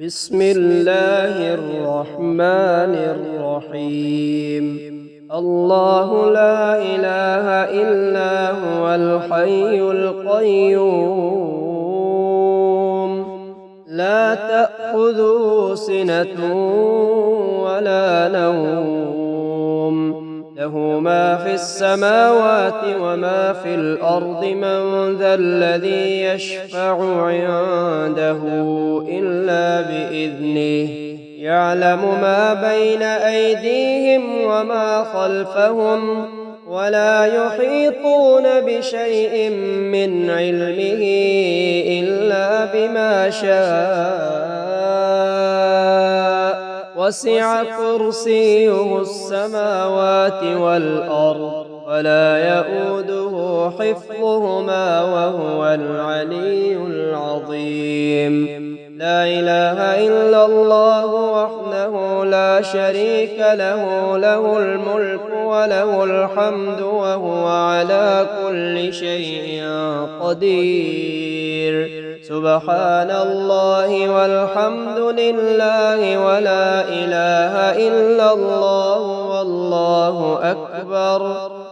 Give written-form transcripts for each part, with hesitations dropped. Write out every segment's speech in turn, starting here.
بسم الله الرحمن الرحيم. الله لا إله إلا هو الحي القيوم، لا تأخذه سنة ولا نوم، له ما في السماوات وما في الأرض. من ذا الذي يشفع عنده إلا بإذنه، يعلم ما بين أيديهم وما خلفهم، ولا يحيطون بشيء من علمه إلا بما شاء. وسع كرسيه السماوات والأرض، ولا يؤوده حفظهما، وهو العلي العظيم. لا إله إلا الله وحده لا شريك له، له الملك وله الحمد وهو على كل شيء قدير. سبحان الله والحمد لله ولا إله إلا الله والله أكبر،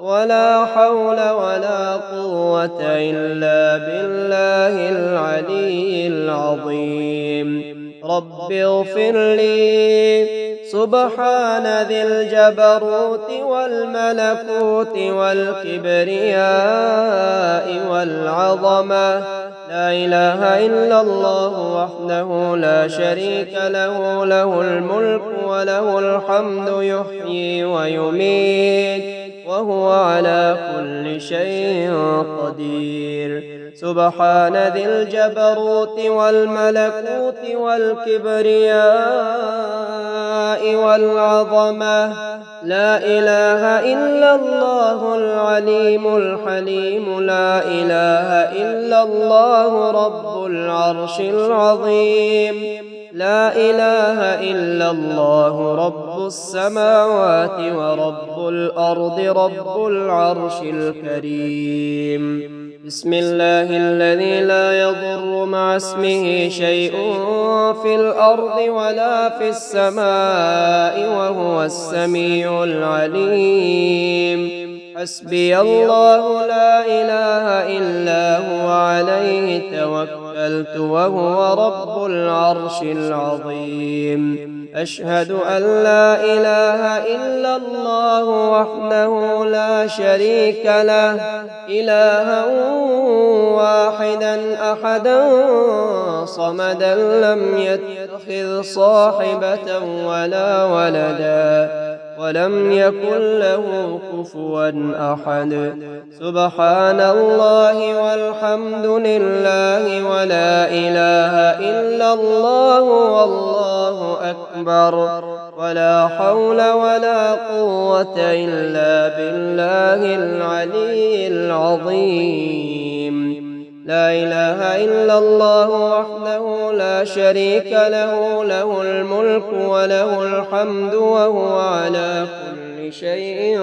ولا حول ولا قوة إلا بالله العلي العظيم. رب اغفر لي. سبحان ذي الجبروت والملكوت والكبرياء والعظمة. لا إله إلا الله وحده لا شريك له، له الملك وله الحمد، يحيي ويميت وهو على كل شيء قدير. سبحان ذي الجبروت والملكوت والكبرياء والعظمة. لا إله إلا الله العليم الحليم. لا إله إلا الله رب العرش العظيم. لا إله إلا الله رب السماوات ورب الأرض، رب العرش الكريم. بسم الله الذي لا يضر مع اسمه شيء في الأرض ولا في السماء، وهو السميع العليم. حسبي الله لا إله إلا هو، عليه توكلت وهو رب العرش العظيم. أشهد أن لا إله إلا الله وحده لا شريك له، إلها واحدا أحدا صمدا، لم يتخذ صاحبة ولا ولدا، ولم يكن له كفوا أحد. سبحان الله والحمد لله ولا إله إلا الله والله أكبر، ولا حول ولا قوة إلا بالله العلي العظيم. لا إله إلا الله وحده لا شريك له، له الملك وله الحمد وهو على كل شيء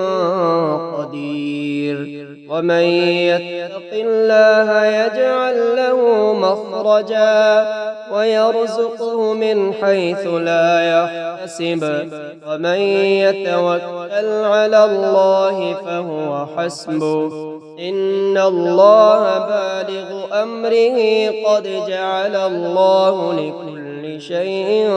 قدير. ومن يتق الله يجعل له مخرجا ويرزقه من حيث لا يحتسب، ومن يتوكل على الله فهو حسبه، إن الله بالغ أمره، قد جعل الله لكل شيء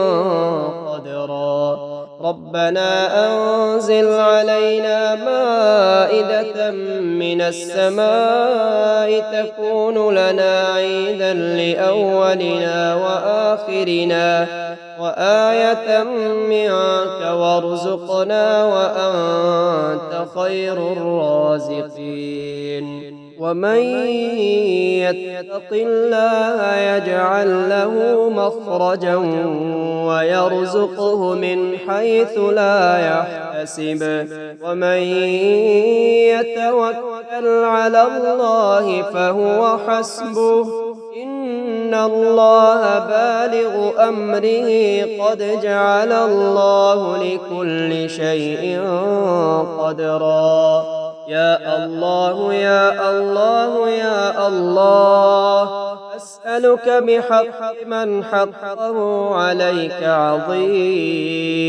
قدرا. ربنا أنزل علينا مائدة من السماء تكون لنا عيدا لأولنا وآخرنا، وآية منك وارزقنا وأنت خير الرازقين. ومن يتق الله يجعل له مخرجا ويرزقه من حيث لا يحتسب، ومن يتوكل على الله فهو حسبه، إن الله بالغ أمره، قد جعل الله لكل شيء قدرا. يا الله يا الله يا الله، أسألك بحق من حقه عليك عظيم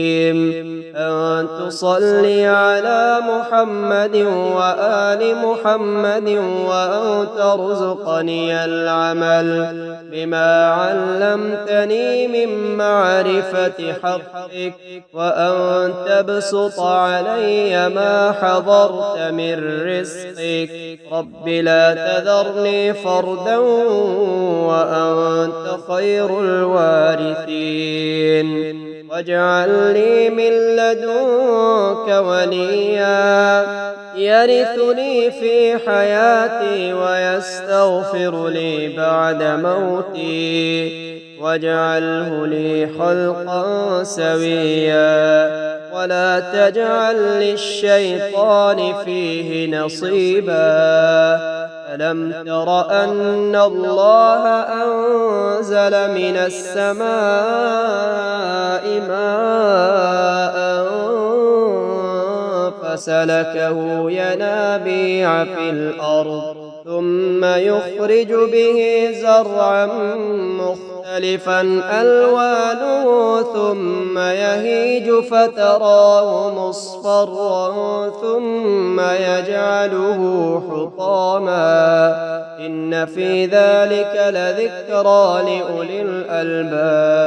أن تصلي على محمد وآل محمد وأن ترزقني العمل بما علمتني من معرفة حقك وأن تبسط علي ما حضرت من رزقك رب لا تذرني فردا وأنت خير الوارثين واجعل لي من لدنك وليا يرثني في حياتي ويستغفر لي بعد موتي واجعله لي خلقا سويا ولا تجعل للشيطان فيه نصيبا ألم تر أن الله أنزل من السماء ماء فسلكه ينابيع في الأرض ثم يخرج به زرعا مختلفا ألوانه ثم يهيج فتراه مصفرا ثم يجعله حطاما إن في ذلك لذكرى لأولي الألباب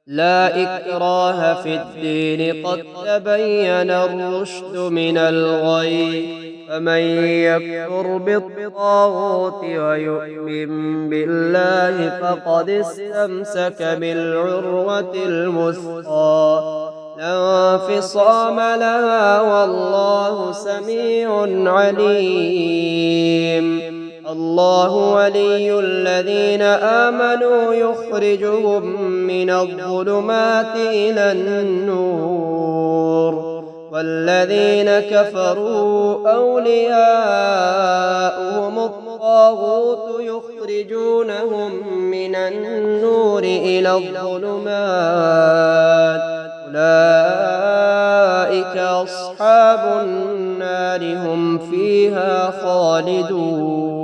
لا إكراه في الدين قد تبين الرشد من الغي فمن يكفر بالطاغوت ويؤمن بالله فقد استمسك بالعروة الوثقى لا انفصام لها والله سميع عليم الله ولي الذين آمنوا يخرجهم من الظلمات إلى النور والذين كفروا أولياؤهم الطاغوت يخرجونهم من النور إلى الظلمات أولئك أصحاب النار هم فيها خالدون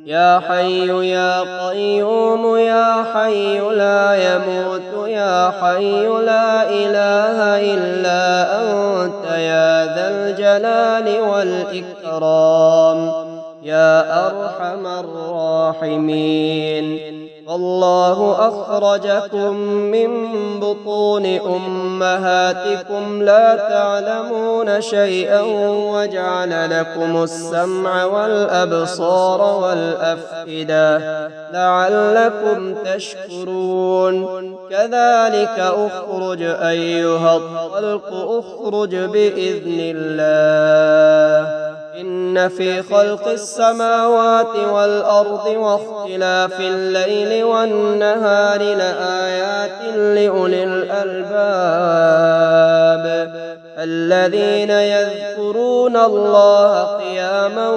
يا حي يا قيوم يا حي لا يموت يا حي لا إله إلا أنت يا ذا الجلال والإكرام يا أرحم الراحمين والله أخرجكم من بطون أمهاتكم لا تعلمون شيئا وجعل لكم السمع والأبصار والأفئدة لعلكم تشكرون كذلك أخرج أيها الطلق أخرج بإذن الله إن في خلق السماوات والأرض واختلاف الليل والنهار لآيات لأولي الألباب الذين يذكرون الله قياما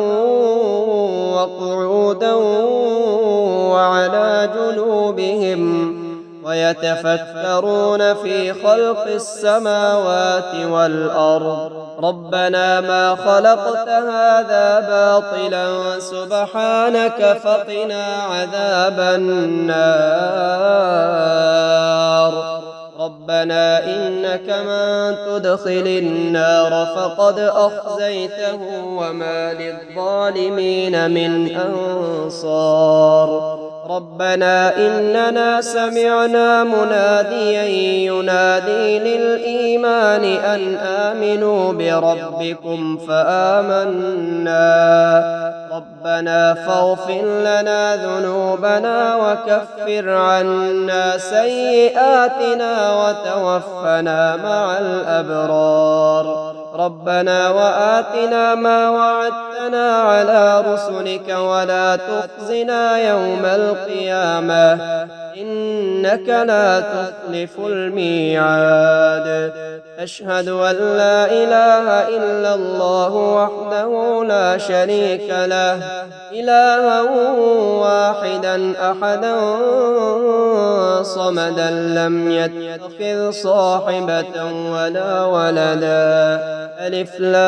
وقعودا وعلى جنوبهم ويتفكرون في خلق السماوات والأرض ربنا ما خلقت هذا باطلا سبحانك فقنا عذاب النار ربنا إنك من تدخل النار فقد أخزيته وما للظالمين من أنصار ربنا إننا سمعنا مناديا ينادي للإيمان أن آمنوا بربكم فآمنا ربنا فاغفر لنا ذنوبنا وكفر عنا سيئاتنا وتوفنا مع الأبرار ربنا وآتنا ما وعدتنا على رسلك ولا تخزنا يوم القيامة إنك لا تخلف الميعاد أشهد أن لا إله إلا الله وحده لا شريك له إلها واحدا أحدا صمدا لم يتخذ صاحبة ولا ولدا ألف لام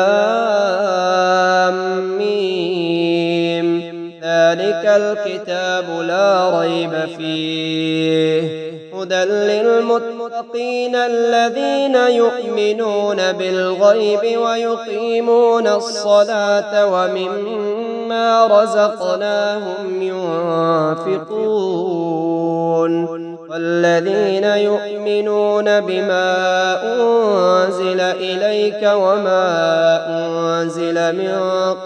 ميم ذلك الكتاب لا ريب فيه هدى للمتقين الذين يؤمنون بالغيب ويقيمون الصلاة ومما رزقناهم ينفقون والذين يؤمنون بما أنزل إليك وما أنزل من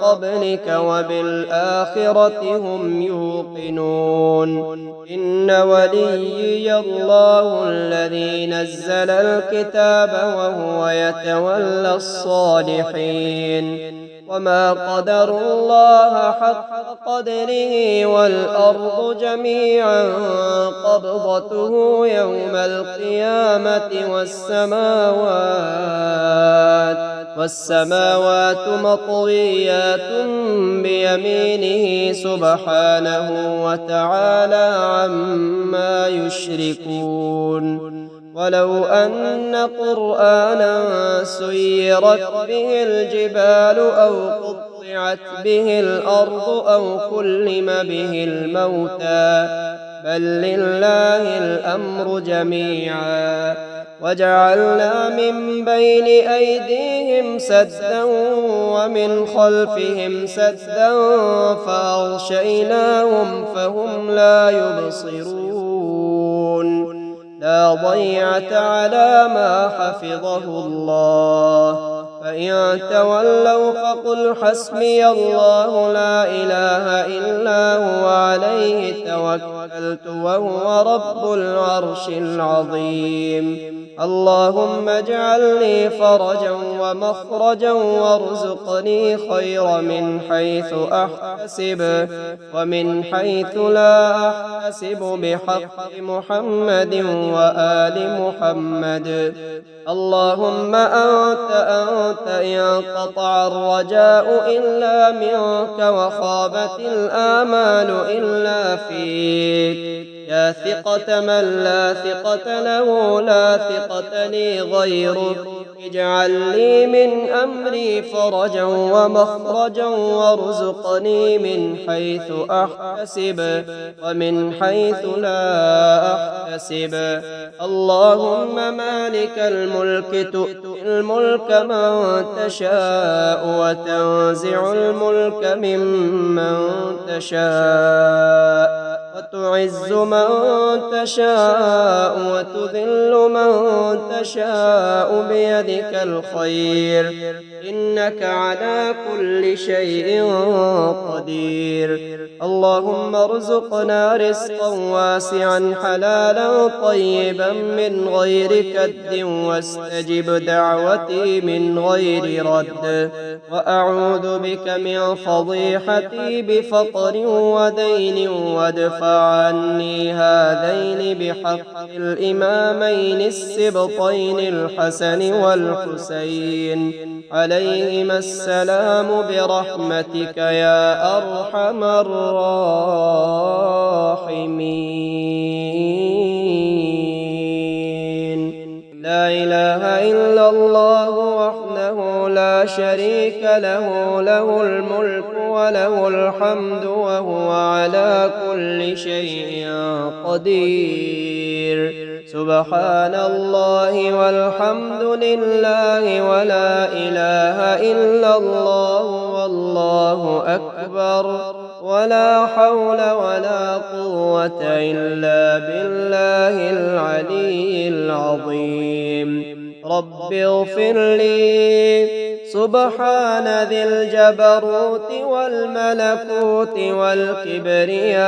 قبلك وبالآخرة هم يوقنون إن وليي الله الذي نزل الكتاب وهو يتولى الصالحين وما قدروا الله حق قدره والأرض جميعا قبضته يوم القيامة والسماوات مطويات بيمينه سبحانه وتعالى عما يشركون ولو أن قرآنا سيرت به الجبال أو قطعت به الأرض أو كلم به الموتى بل لله الأمر جميعا وجعلنا من بين أيديهم سدا ومن خلفهم سدا فأغشيناهم فهم لا يبصرون لا ضيعة على ما حفظه الله فإن تولوا فقل حسبي الله لا إله إلا هو عليه توكلت وهو رب العرش العظيم اللهم اجعل لي فرجا ومخرجا وارزقني خير من حيث أحتسب ومن حيث لا أحتسب بحق محمد وآل محمد اللهم أنت إن قطع الرجاء إلا منك وخابت الآمال إلا فيك يا ثقة من لا ثقة له لا ثقة لي غيرك اجعل لي من أمري فرجا ومخرجا وارزقني من حيث أحتسب ومن حيث لا أحتسب اللهم مالك الملك تؤتي الملك من تشاء وتنزع الملك ممن تشاء وتعز من تشاء وتذل من تشاء بيدك الخير إنك على كل شيء قدير اللهم ارزقنا رزقا واسعا حلالا طيبا من غير كد واستجب دعوتي من غير رد وأعوذ بك من فضيحتي بفقر ودين وادفع عني هذين بحق الإمامين السبطين الحسن والحسين عليهما السلام برحمتك يا أرحم الراحمين لا إله إلا الله وحده لا شريك له له الملك وله الحمد وهو على كل شيء قدير سبحان الله والحمد لله ولا إله إلا الله والله أكبر ولا حول ولا قوة إلا بالله العلي العظيم رب اغفر لي سبحان ذي الجبروت والملكوت والكبرياء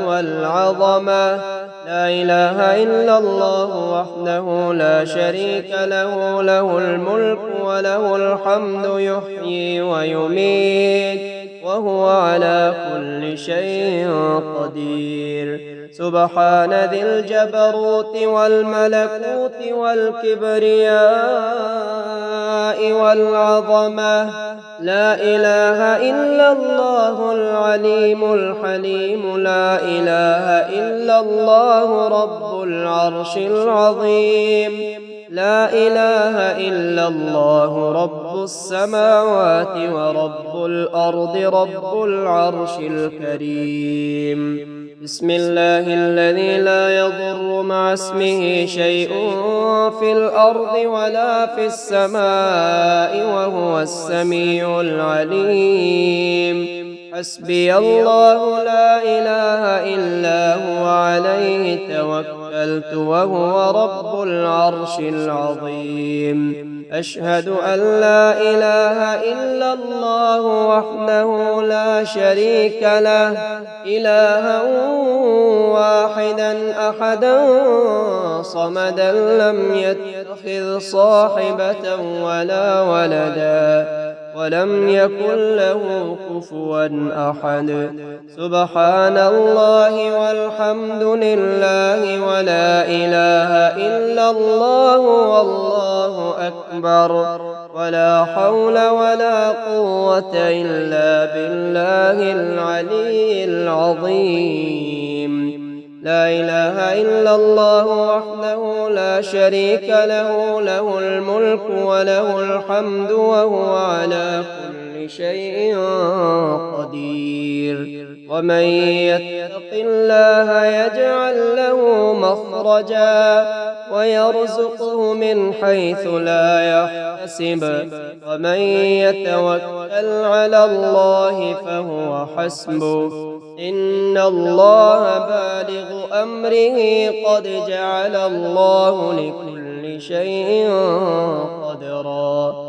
والعظمة لا إله إلا الله وحده لا شريك له له الملك وله الحمد يحيي ويميت وهو على كل شيء قدير سبحان ذي الجبروت والملكوت والكبرياء والعظمة لا إله إلا الله العليم الحليم لا إله إلا الله رب العرش العظيم لا إله إلا الله رب السماوات ورب الأرض رب العرش الكريم. بسم الله الذي لا يضر مع اسمه شيء في الأرض ولا في السماء وهو السميع العليم. حسبي الله لا إله إلا هو عليه توكلت وهو رب العرش العظيم. أشهد أن لا إله إلا الله وحده لا شريك له إلها واحدا أحدا صمدا لم يتخذ صاحبة ولا ولدا ولم يكن له كفوا أحد. سبحان الله والحمد لله ولا إله إلا الله والله أكبر ولا حول ولا قوة إلا بالله العلي العظيم. لا إله إلا الله وحده لا شريك له له الملك وله الحمد وهو على كل شيء قدير. ومن يتق الله يجعل له مخرجا ويرزقه من حيث لا يحتسب ومن يتوكل على الله فهو حسبه إن الله بالغ أمره قد جعل الله لكل شيء قدرا.